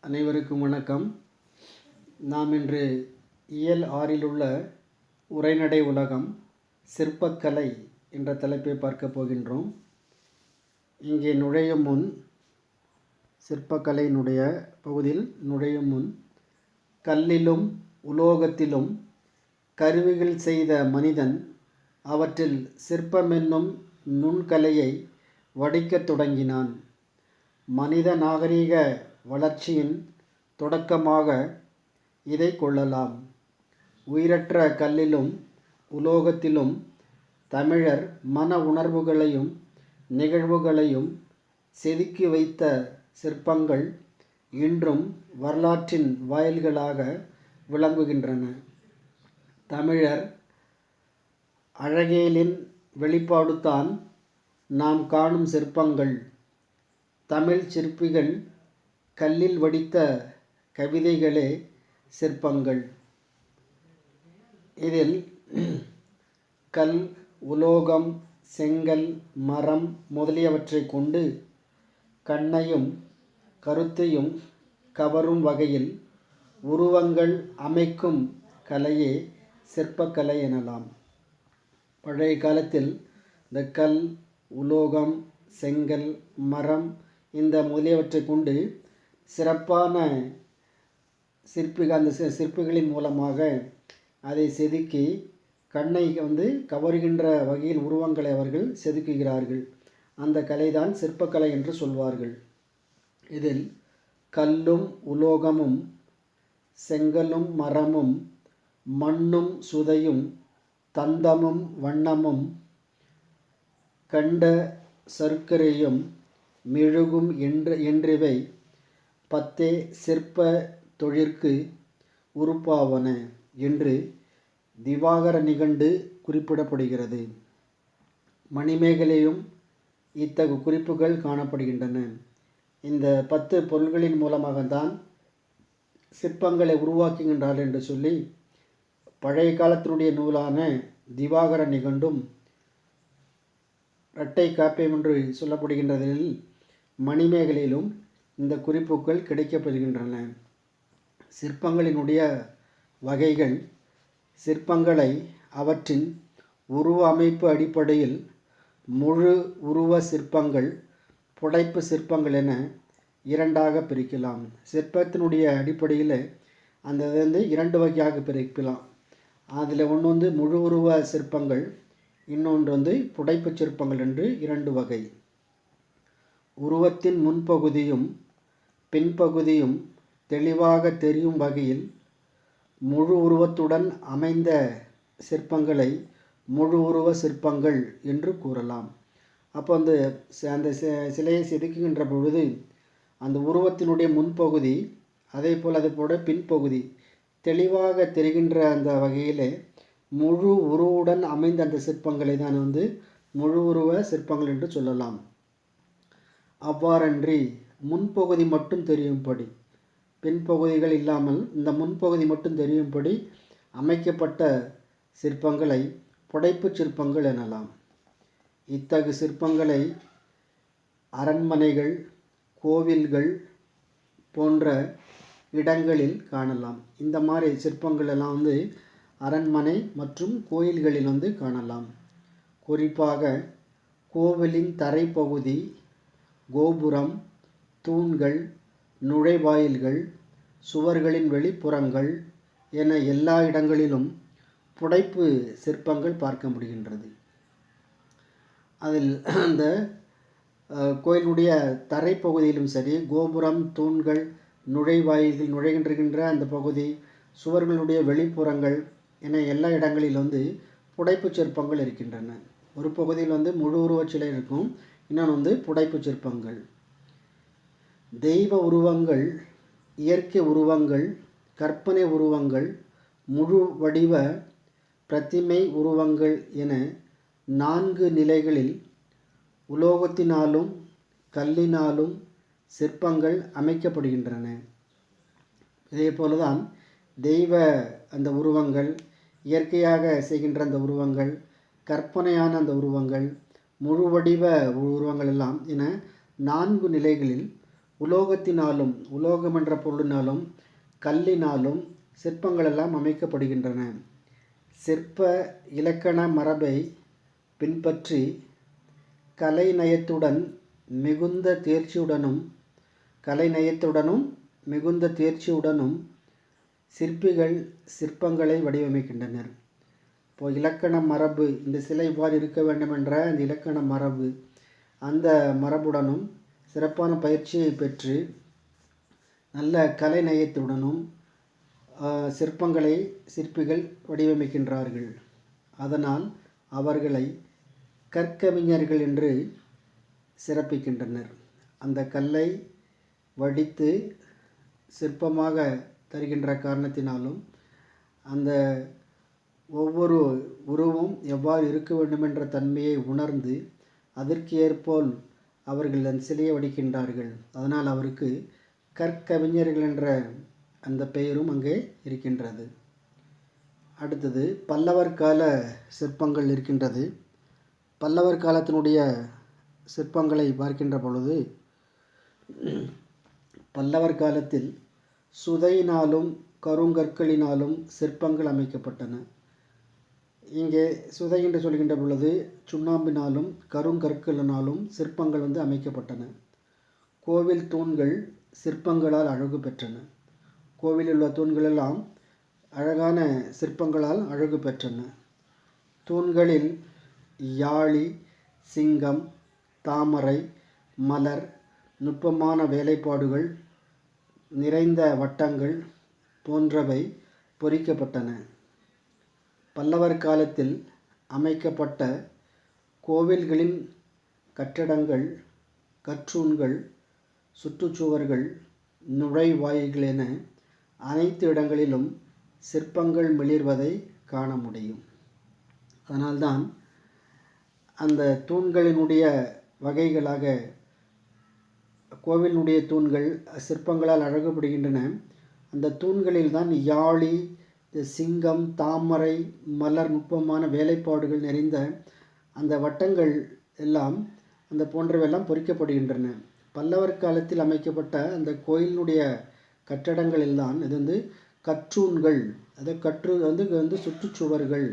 அனைவருக்கும் வணக்கம். நாம் இன்று இயல் 6இல் உள்ள உரைநடை உலகம் சிற்பக்கலை என்ற தலைப்பை பார்க்க போகின்றோம். இங்கே நுழையும் முன் சிற்பக்கலையினுடைய பகுதியில் நுழையும் முன் கல்லிலும் உலோகத்திலும் கருவிகள் செய்த மனிதன் அவற்றில் சிற்பமென்னும் நுண்கலையை வடிக்கத் தொடங்கினான். மனித நாகரிக வளர்ச்சியின் தொடக்கமாக இதை கொள்ளலாம். உயிரற்ற கல்லிலும் உலோகத்திலும் தமிழர் மன உணர்வுகளையும் நிகழ்வுகளையும் செதுக்கி வைத்த சிற்பங்கள் இன்றும் வரலாற்றின் வாயில்களாக விளங்குகின்றன. தமிழர் அழகியலின் வெளிப்பாடுதான் நாம் காணும் சிற்பங்கள். தமிழ் சிற்பிகள் கல்லில் வடித்த கவிதைகளே சிற்பங்கள். இதில் கல், உலோகம், செங்கல், மரம் முதலியவற்றை கொண்டு கண்ணையும் கருத்தையும் கவரும் வகையில் உருவங்கள் அமைக்கும் கலையே சிற்பக்கலை எனலாம். பழைய காலத்தில் இந்த கல், உலோகம், செங்கல், மரம் இந்த முதலியவற்றை கொண்டு சிறப்பான அந்த சிற்பிகளின் மூலமாக அதை செதுக்கி கண்ணை கவருகின்ற வகையில் உருவங்களை அவர்கள் செதுக்குகிறார்கள். அந்த கலைதான் சிற்பக்கலை என்று சொல்வார்கள். இதில் கல்லும் உலோகமும் செங்கலும் மரமும் மண்ணும் சுதையும் தந்தமும் வண்ணமும் கண்ட சர்க்கரையும் மெழுகும் என்றிவை பத்தே சிற்ப தொழிற்கு உறுப்பாவன என்று திவாகர நிகண்டு குறிப்பிடப்படுகிறது. மணிமேகலையும் இத்தகு குறிப்புகள் காணப்படுகின்றன. இந்த 10 பொருள்களின் மூலமாகத்தான் சிற்பங்களை உருவாக்குகின்றார்கள் என்று சொல்லி பழைய காலத்தினுடைய நூலான திவாகர நிகண்டும் இரட்டை காப்பியம் என்று சொல்லப்படுகின்றதில் மணிமேகலையிலும் இந்த குறிப்புகள் கிடைக்கப்பெறுகின்றன. சிற்பங்களினுடைய வகைகள் சிற்பங்களை அவற்றின் உருவ அமைப்பு அடிப்படையில் முழு உருவ சிற்பங்கள், புடைப்பு சிற்பங்கள் என இரண்டாக பிரிக்கலாம். சிற்பத்தினுடைய அடிப்படையில் அந்த 2 வகையாக பிரிக்கலாம். அதில் ஒன்று முழு உருவ சிற்பங்கள், இன்னொன்று புடைப்பு சிற்பங்கள் என்று 2 வகை. உருவத்தின் முன்பகுதியும் பின்பகுதியும் தெளிவாக தெரியும் வகையில் முழு உருவத்துடன் அமைந்த சிற்பங்களை முழு உருவ சிற்பங்கள் என்று கூறலாம். அப்போ அந்த சிலையை செதுக்குகின்ற பொழுது அந்த உருவத்தினுடைய முன்பகுதி அதே போல் பின்பகுதி தெளிவாக தெரிகின்ற அந்த வகையில் முழு உருவுடன் அமைந்த அந்த சிற்பங்களை தான் முழு உருவ சிற்பங்கள் என்று சொல்லலாம். அவ்வாறன்றி முன்பகுதி மட்டும் தெரியும்படி, பின்பகுதிகள் இல்லாமல் இந்த முன்பகுதி மட்டும் தெரியும்படி அமைக்கப்பட்ட சிற்பங்களை புடைப்பு சிற்பங்கள் எனலாம். இத்தகு சிற்பங்களை அரண்மனைகள், கோவில்கள் போன்ற இடங்களில் காணலாம். இந்த மாதிரி சிற்பங்கள் எல்லாம் அரண்மனை மற்றும் கோயில்களில் காணலாம். குறிப்பாக கோவிலின் தரைப்பகுதி, கோபுரம், தூண்கள், நுழைவாயில்கள், சுவர்களின் வெளிப்புறங்கள் என எல்லா இடங்களிலும் புடைப்பு சிற்பங்கள் பார்க்க முடிகின்றது. அதில் அந்த கோயிலுடைய தரைப்பகுதியிலும் சரி, கோபுரம், தூண்கள், நுழைவாயில்கள் நுழைகின்ற அந்த பகுதி, சுவர்களுடைய வெளிப்புறங்கள் என எல்லா இடங்களிலும் புடைப்பு சிற்பங்கள் இருக்கின்றன. ஒரு பகுதியில் முழு உருவச் சிலை இருக்கும், இன்னொன்று புடைப்பு சிற்பங்கள். தெய்வ உருவங்கள், இயற்கை உருவங்கள், கற்பனை உருவங்கள், முழு வடிவ பிரதிமை உருவங்கள் என 4 நிலைகளில் உலோகத்தினாலும் கல்லினாலும் சிற்பங்கள் அமைக்கப்படுகின்றன. இதே போலதான் தெய்வ அந்த உருவங்கள், இயற்கையாக செய்கின்ற அந்த உருவங்கள், கற்பனையான அந்த உருவங்கள், முழு வடிவ உருவங்கள் எல்லாம் என 4 நிலைகளில் உலோகத்தினாலும், உலோகம் என்ற பொருளினாலும் கல்லினாலும் சிற்பங்கள் எல்லாம் அமைக்கப்படுகின்றன. சிற்ப இலக்கண மரபை பின்பற்றி கலைநயத்துடன் மிகுந்த தேர்ச்சியுடனும் சிற்பிகள் சிற்பங்களை வடிவமைக்கின்றனர். இப்போது இலக்கண மரபு, இந்த சிலை இவ்வாறு இருக்க வேண்டும் என்ற அந்த இலக்கண மரபு, அந்த மரபுடனும் சிறப்பான பயிற்சியை பெற்று நல்ல கலைநயத்துடனும் சிற்பிகள் வடிவமைக்கின்றார்கள். அதனால் அவர்களை கற்கவிஞர்கள் என்று சிறப்பிக்கின்றனர். அந்த கல்லை வடித்து சிற்பமாக தருகின்ற காரணத்தினாலும் அந்த ஒவ்வொரு உருவம் எவ்வாறு இருக்க வேண்டும் என்ற தன்மையை உணர்ந்து அதற்கு ஏற்போல் அவர்கள் அந்த சிலையை வடிக்கின்றார்கள். அதனால் அவருக்கு கற்கவிஞர்கள் என்ற அந்த பெயரும் அங்கே இருக்கின்றது. அடுத்தது பல்லவர் கால சிற்பங்கள் இருக்கின்றது. பல்லவர் காலத்தினுடைய சிற்பங்களை பார்க்கின்ற பொழுது பல்லவர் காலத்தில் சுதையினாலும் கருங்கற்களினாலும் சிற்பங்கள் அமைக்கப்பட்டன. இங்கே சுதை என்று சொல்கின்ற பொழுது சுண்ணாம்பினாலும் கருங்கற்களினாலும் சிற்பங்கள் அமைக்கப்பட்டன. கோவில் தூண்கள் சிற்பங்களால் அழகு பெற்றன. கோவிலில் உள்ள தூண்கள் எல்லாம் அழகான சிற்பங்களால் அழகு பெற்றன. தூண்களில் யாழி, சிங்கம், தாமரை, மலர், நுட்பமான வேலைப்பாடுகள் நிறைந்த வட்டங்கள் போன்றவை பொறிக்கப்பட்டன. பல்லவர் காலத்தில் அமைக்கப்பட்ட கோவில்களின் கட்டடங்கள், கற்றூண்கள், சுற்றுச்சுவர்கள், நுழைவாயில்கள் என அனைத்து இடங்களிலும் சிற்பங்கள் மிளிர்வதை காண முடியும். அதனால்தான் அந்த தூண்களினுடைய வகைகளாக கோவிலுடைய தூண்கள் சிற்பங்களால் அழகுபடுகின்றன. அந்த தூண்களில் தான் யாழி, சிங்கம், தாமரை, மலர், நுட்பமான வேலைப்பாடுகள் நிறைந்த அந்த வட்டங்கள் எல்லாம் அந்த போன்றவையெல்லாம் பொறிக்கப்படுகின்றன. பல்லவர் காலத்தில் அமைக்கப்பட்ட அந்த கோயிலினுடைய கட்டடங்களில்தான் இது கற்றூண்கள், அது சுற்றுச்சுவர்கள்,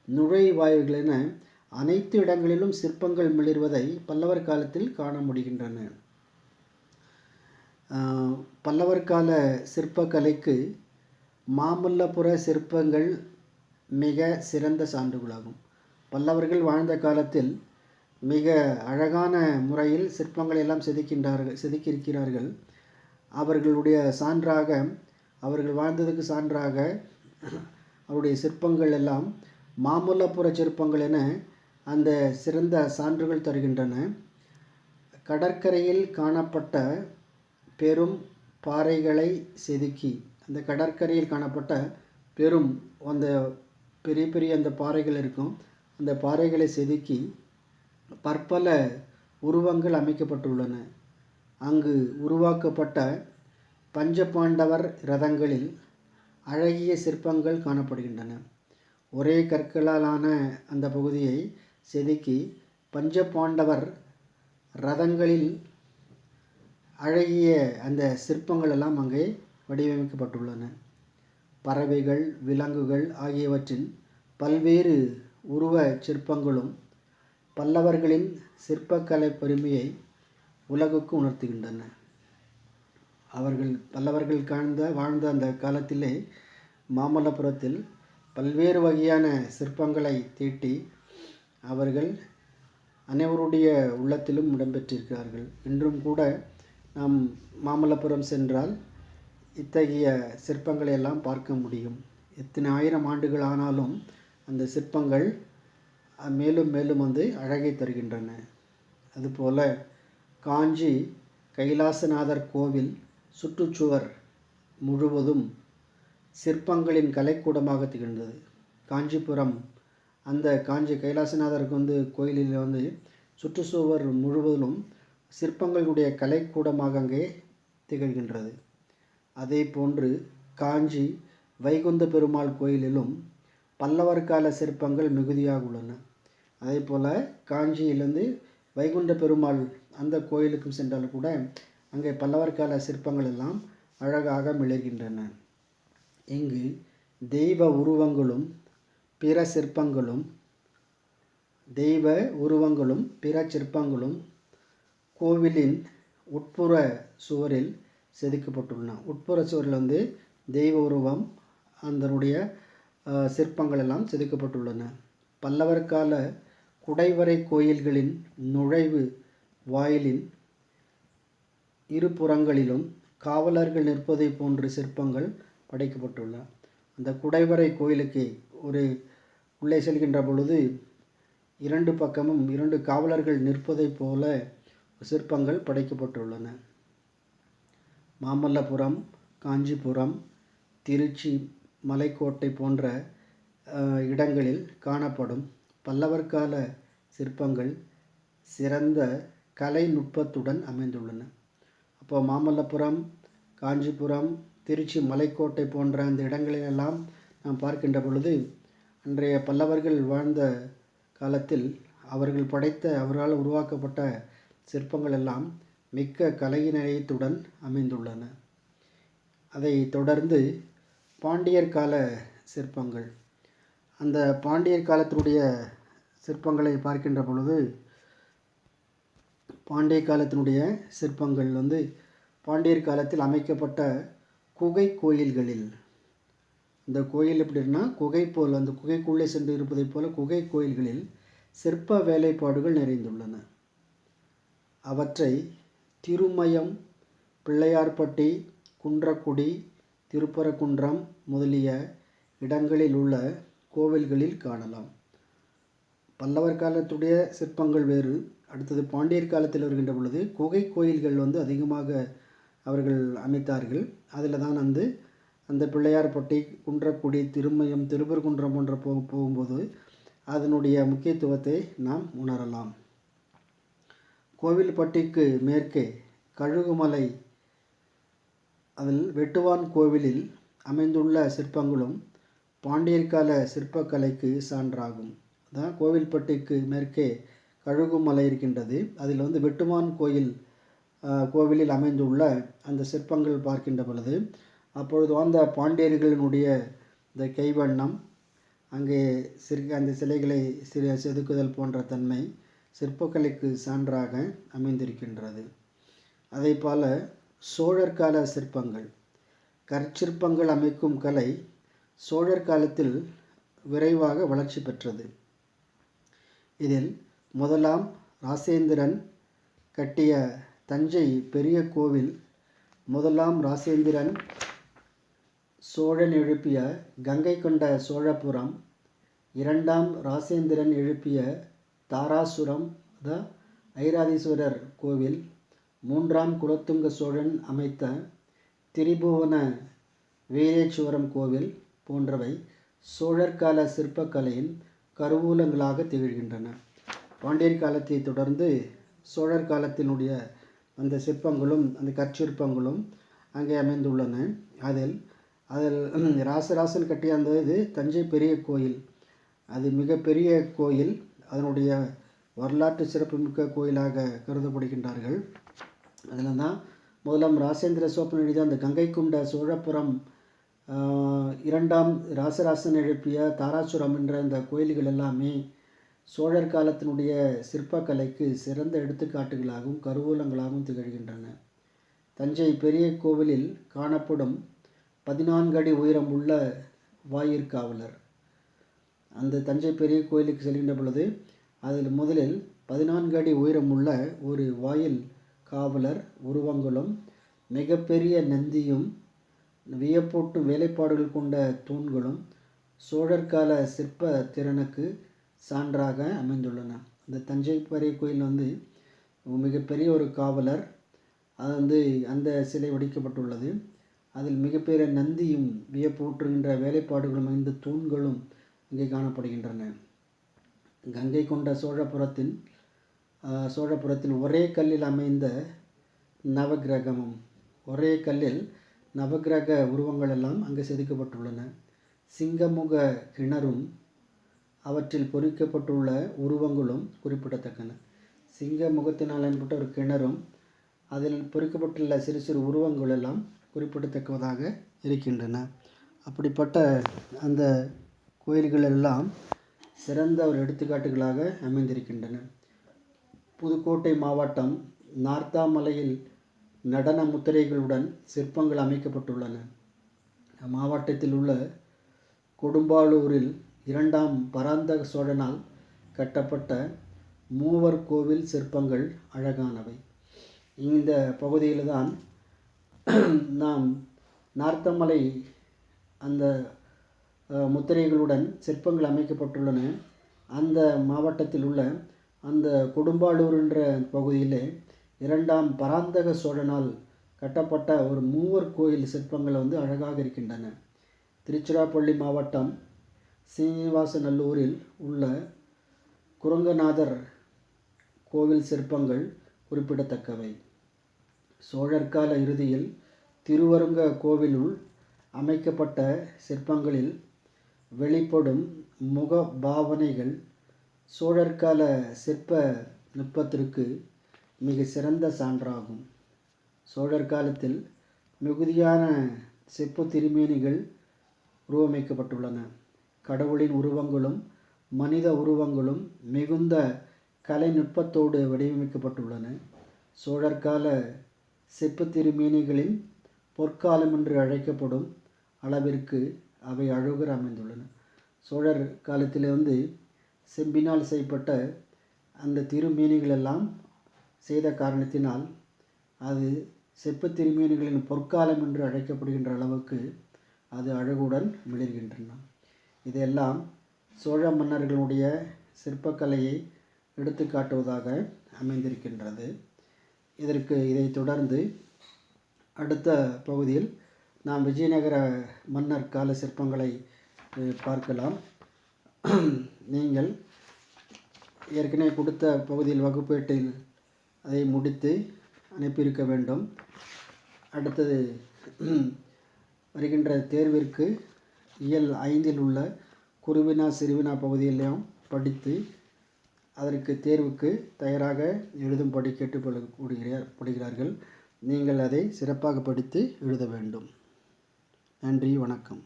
நுழைவாயில்கள் என அனைத்து இடங்களிலும் சிற்பங்கள் மிளிர்வதை பல்லவர் காலத்தில் காண முடிகின்றன. பல்லவர் கால சிற்பக்கலைக்கு மாமல்லபுர சிற்பங்கள் மிக சிறந்த சான்றுகளாகும். பல்லவர்கள் வாழ்ந்த காலத்தில் மிக அழகான முறையில் சிற்பங்களை எல்லாம் செதுக்கியிருக்கிறார்கள். அவர்களுடைய சான்றாக, அவர்கள் வாழ்ந்ததுக்கு சான்றாக அவருடைய சிற்பங்கள் எல்லாம் மாமல்லபுர சிற்பங்கள் என அந்த சிறந்த சான்றுகள் தருகின்றன. கடற்கரையில் காணப்பட்ட பெரும் பாறைகளை செதுக்கி, அந்த கடற்கரையில் காணப்பட்ட அந்த பெரிய பெரிய அந்த பாறைகள் இருக்கும், அந்த பாறைகளை செதுக்கி பற்பல உருவங்கள் அமைக்கப்பட்டுள்ளன. அங்கு உருவாக்கப்பட்ட பஞ்சபாண்டவர் ரதங்களில் அழகிய சிற்பங்கள் காணப்படுகின்றன. ஒரே கற்களாலான அந்த பகுதியை செதுக்கி பஞ்சபாண்டவர் ரதங்களில் அழகிய அந்த சிற்பங்கள் எல்லாம் அங்கே வடிவமைக்கப்பட்டுள்ளன. பறவைகள், விலங்குகள் ஆகியவற்றின் பல்வேறு உருவ சிற்பங்களும் பல்லவர்களின் சிற்பக்கலை பெருமையை உலகுக்கு உணர்த்துகின்றன. பல்லவர்கள் வாழ்ந்த அந்த காலத்திலே மாமல்லபுரத்தில் பல்வேறு வகையான சிற்பங்களை தீட்டி அவர்கள் அனைவருடைய உள்ளத்திலும் இடம்பெற்றிருக்கிறார்கள். இன்றும் கூட நாம் மாமல்லபுரம் சென்றால் இத்தகைய சிற்பங்களை எல்லாம் பார்க்க முடியும். எத்தனை ஆயிரம் ஆண்டுகள் ஆனாலும் அந்த சிற்பங்கள் மேலும் மேலும் அழகை தருகின்றன. அதுபோல காஞ்சி கைலாசநாதர் கோவில் சுற்றுச்சுவர் முழுவதும் சிற்பங்களின் கலைக்கூடமாக திகழ்ந்தது. காஞ்சிபுரம் அந்த காஞ்சி கைலாசநாதருக்கு கோயிலில் சுற்றுச்சுவர் முழுவதும் சிற்பங்களுடைய கலைக்கூடமாக அங்கே திகழ்கின்றது. அதே போன்று காஞ்சி வைகுந்த பெருமாள் கோயிலிலும் பல்லவர் கால சிற்பங்கள் மிகுதியாக உள்ளன. அதே போல் காஞ்சியிலிருந்து வைகுண்ட பெருமாள் அந்த கோயிலுக்கும் சென்றாலும் கூட அங்கே பல்லவர் கால சிற்பங்கள் எல்லாம் அழகாக மிளர்கின்றன. இங்கு தெய்வ உருவங்களும் பிற சிற்பங்களும் கோவிலின் உட்புற சுவரில் செதுக்கப்பட்டுள்ளன. உட்புற சுவரில் தெய்வ உருவம் அதனுடைய சிற்பங்கள் எல்லாம் செதுக்கப்பட்டுள்ளன. பல்லவர் கால குடைவரை கோயில்களின் நுழைவு வாயிலின் இருபுறங்களிலும் காவலர்கள் நிற்பதை போன்ற சிற்பங்கள் படைக்கப்பட்டுள்ளன. அந்த குடைவரை கோயிலுக்கு உள்ளே செல்கின்ற பொழுது 2 பக்கமும் 2 காவலர்கள் நிற்பதைப் போல சிற்பங்கள் படைக்கப்பட்டுள்ளன. மாமல்லபுரம், காஞ்சிபுரம், திருச்சி, மலைக்கோட்டை போன்ற இடங்களில் காணப்படும் பல்லவர் கால சிற்பங்கள் சிறந்த கலை நுட்பத்துடன் அமைந்துள்ளன. அப்போ மாமல்லபுரம், காஞ்சிபுரம், திருச்சி, மலைக்கோட்டை போன்ற அந்த இடங்களிலெல்லாம் நாம் பார்க்கின்ற பொழுது அன்றைய பல்லவர்கள் வாழ்ந்த காலத்தில் அவர்களால் உருவாக்கப்பட்ட சிற்பங்கள் எல்லாம் மிக்க கலைநயத்துடன் அமைந்துள்ளன. அதை தொடர்ந்து பாண்டியர் கால சிற்பங்கள். அந்த பாண்டியர் காலத்தினுடைய சிற்பங்களை பார்க்கின்ற பொழுது பாண்டிய காலத்தினுடைய சிற்பங்கள் பாண்டியர் காலத்தில் அமைக்கப்பட்ட குகை கோயில்களில், இந்த கோயில் எப்படின்னா குகை போல், அந்த குகைக்குள்ளே சென்று இருப்பதைப் போல குகை கோயில்களில் சிற்ப வேலைப்பாடுகள் நிறைந்துள்ளன. அவற்றை திருமயம், பிள்ளையார்பட்டி, குன்றக்குடி, திருப்பரங்குன்றம் முதலிய இடங்களில் உள்ள கோவில்களில் காணலாம். பல்லவர் காலத்துடைய சிற்பங்கள் வேறு. அடுத்தது பாண்டியர் காலத்தில் வருகின்ற பொழுது குகை கோயில்கள் அதிகமாக அவர்கள் அமைத்தார்கள். அதில் தான் அந்த பிள்ளையார்பட்டி, குன்றக்குடி, திருமயம், திருப்பரங்குன்றம் போன்ற போகும்போது அதனுடைய முக்கியத்துவத்தை நாம் உணரலாம். கோவில்பட்டிக்கு மேற்கே கழுகுமலை, அதில் வெட்டுவான் கோவிலில் அமைந்துள்ள சிற்பங்களும் பாண்டியர் கால சிற்பக்கலைக்கு சான்றாகும். அதான் கோவில்பட்டிக்கு மேற்கே கழுகுமலை இருக்கின்றது. அதில் வெட்டுவான் கோவிலில் அமைந்துள்ள அந்த சிற்பங்கள் பார்க்கின்ற பொழுது அப்பொழுது வாழ்ந்த பாண்டியர்களினுடைய இந்த கைவண்ணம், அங்கே அந்த சிலைகளை செதுக்குதல் போன்ற தன்மை சிற்பக்கலைக்கு சான்றாக அமைந்திருக்கின்றது. அதே போல சோழர் கால சிற்பங்கள். கற்சிற்பங்கள் அமைக்கும் கலை சோழர் காலத்தில் விரைவாக வளர்ச்சி பெற்றது. இதில் முதலாம் ராசேந்திரன் கட்டிய தஞ்சை பெரிய கோவில், முதலாம் ராசேந்திரன் சோழன் எழுப்பிய கங்கை கொண்ட சோழபுரம், 2ஆம் ராசேந்திரன் எழுப்பிய தாராசுரம் ஐராதீஸ்வரர் கோவில், 3ஆம் குலோத்துங்க சோழன் அமைத்த திரிபுவன வீரேஸ்வரம் கோவில் போன்றவை சோழர் கால சிற்பக்கலையின் கருவூலங்களாக திகழ்கின்றன. பாண்டியர் காலத்தை தொடர்ந்து சோழர் காலத்தினுடைய அந்த சிற்பங்களும் அந்த கற்சிற்பங்களும் அங்கே அமைந்துள்ளன. அதில் ராசராசன் கட்டிய அந்த தஞ்சை பெரிய கோயில், அது மிகப்பெரிய கோயில். அதனுடைய வரலாற்று சிறப்புமிக்க கோயிலாக கருதப்படுகின்றார்கள். அதில் தான் முதலாம் ராசேந்திர சோழன் எழுதிய அந்த கங்கை கொண்ட சோழபுரம், 2ஆம் ராசராசன் எழுப்பிய தாராசுரம் என்ற இந்த கோயில்கள் எல்லாமே சோழர் காலத்தினுடைய சிற்பக்கலைக்கு சிறந்த எடுத்துக்காட்டுகளாகவும் கருவூலங்களாகவும் திகழ்கின்றன. தஞ்சை பெரிய கோவிலில் காணப்படும் 14 அடி உயரம் உள்ள வாயிற்காவலர். அந்த தஞ்சை பெரிய கோயிலுக்கு செல்கின்ற பொழுது அதில் முதலில் 14 அடி உயரம் உள்ள ஒரு வாயில் காவலர் உருவங்களும் மிகப்பெரிய நந்தியும் வியப்பூட்டும் வேலைப்பாடுகள் கொண்ட தூண்களும் சோழர் கால சிற்ப திறனுக்கு சான்றாக அமைந்துள்ளன. இந்த தஞ்சை பெரிய கோயில் மிகப்பெரிய ஒரு காவலர், அது அந்த சிலை வடிக்கப்பட்டுள்ளது. அதில் மிகப்பெரிய நந்தியும் வியப்பூற்றுகின்ற வேலைப்பாடுகளும் அமைந்த தூண்களும் இங்கே காணப்படுகின்றன. கங்கை கொண்ட சோழபுரத்தில் ஒரே கல்லில் அமைந்த நவகிரகமும், ஒரே கல்லில் நவகிரக உருவங்கள் எல்லாம் அங்கே செதுக்கப்பட்டுள்ளன. சிங்கமுக கிணறும் அவற்றில் பொறிக்கப்பட்டுள்ள உருவங்களும் குறிப்பிடத்தக்கன. சிங்க முகத்தினால் ஏற்பட்ட ஒரு கிணறும் அதில் பொறிக்கப்பட்டுள்ள சிறு சிறு உருவங்கள் எல்லாம் குறிப்பிடத்தக்கதாக இருக்கின்றன. அப்படிப்பட்ட அந்த கோயில்கள் எல்லாம் சிறந்த ஒரு எடுத்துக்காட்டுகளாக அமைந்திருக்கின்றன. புதுக்கோட்டை மாவட்டம் நார்த்தாமலையில் நடன முத்திரைகளுடன் சிற்பங்கள் அமைக்கப்பட்டுள்ளன. மாவட்டத்தில் உள்ள கொடும்பாளூரில் 2ஆம் பராந்தக சோழனால் கட்டப்பட்ட மூவர் கோவில் சிற்பங்கள் அழகானவை. இந்த பகுதியில் தான் நாம் நார்த்தமலை அந்த முத்திரைகளுடன் சிற்பங்கள் அமைக்கப்பட்டுள்ளன. அந்த மாவட்டத்தில் உள்ள அந்த கொடும்பாளூர் என்ற பகுதியில் 2ஆம் பராந்தக சோழனால் கட்டப்பட்ட ஒரு மூவர் கோயில் சிற்பங்கள் அழகாக இருக்கின்றன. திருச்சிராப்பள்ளி மாவட்டம் சீனிவாசநல்லூரில் உள்ள குரங்கநாதர் கோவில் சிற்பங்கள் குறிப்பிடத்தக்கவை. சோழர் கால இறுதியில் திருவரங்க கோவிலுள் அமைக்கப்பட்ட சிற்பங்களில் வெளிப்படும் முக பாவனைகள் சோழர் கால சிற்ப நுட்பத்திற்கு மிக சிறந்த சான்றாகும். சோழர் காலத்தில் மிகுதியான செப்பு திருமேனிகள் உருவமைக்கப்பட்டுள்ளன. கடவுளின் உருவங்களும் மனித உருவங்களும் மிகுந்த கலைநுட்பத்தோடு வடிவமைக்கப்பட்டுள்ளன. சோழர் கால செப்பு திருமேனிகளின் பொற்காலம் என்று அழைக்கப்படும் அளவிற்கு அவை அழகுற அமைந்துள்ளன. சோழர் காலத்தில் செம்பினால் செய்யப்பட்ட அந்த திருமேனிகள் எல்லாம் செய்த காரணத்தினால் அது செப்பு திருமேனிகளின் பொற்காலம் என்று அழைக்கப்படுகின்ற அளவுக்கு அது அழகுடன் மிளிர்கின்றன. இதெல்லாம் சோழ மன்னர்களுடைய சிற்பக்கலையை எடுத்து காட்டுவதாக அமைந்திருக்கின்றது. இதைத் தொடர்ந்து அடுத்த பகுதியில் நாம் விஜயநகர மன்னர் கால சிற்பங்களை பார்க்கலாம். நீங்கள் ஏற்கனவே கொடுத்த பகுதியில் வகுப்பேட்டில் அதை முடித்து அனுப்பியிருக்க வேண்டும். அடுத்தது வருகின்ற தேர்விற்கு இயல் 5 உள்ள குருவினா சிறுவினா பகுதியிலும் படித்து அதற்கு தேர்வுக்கு தயாராக எழுதும்படி கேட்டுக்கொள்ளப்படுகிறார்கள். நீங்கள் அதை சிறப்பாக படித்து எழுத வேண்டும். நன்றி, வணக்கம்.